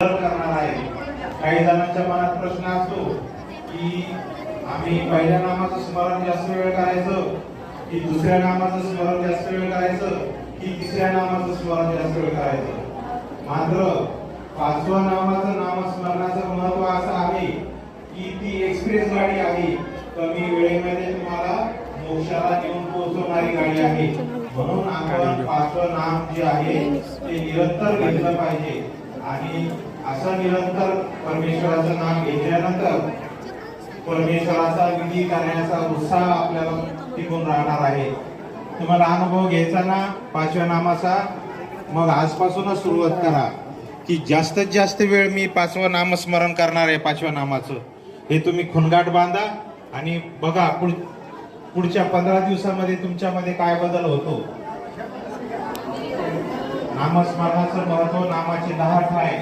करणार आहे। काही जणांच्या मनात प्रश्न असतो की आम्ही पहिल्या नामाचं स्मरण जास्त वेळ करायचं की दुसऱ्या नामाचं स्मरण जास्त वेळ करायचं की तिसऱ्या नामाचं स्मरण जास्त वेळ करायचं। मात्र पाचव्या नामाचं नामस्मरणाचं महत्व असं आहे की ती एक्सप्रेस गाडी आहे, कमी वेळेमध्ये तुम्हाला मोक्षाला घेऊन पोहोचवणारी गाडी आहे। म्हणून आपण पाचवं नाम जे आहे ते निरंतर घेतलं पाहिजे आणि असं निरंतर परमेश्वराचं नाम घेतल्यानंतर परमेश्वराचा विधी करण्याचा उत्साह आपल्याला टिकून राहणार आहे। तुम्हाला अनुभव घ्यायचा ना पाचव्या नामाचा, मग आजपासूनच सुरुवात करा की जास्तीत जास्त वेळ मी पाचवं नामस्मरण करणार आहे। पाचव्या नामाचं हे तुम्ही खुणगाट बांधा आणि बघा पुढच्या 15 दिवसामध्ये तुमच्यामध्ये काय बदल होतो। नामस्मरणाचं महत्व नामाचे 10 ठाय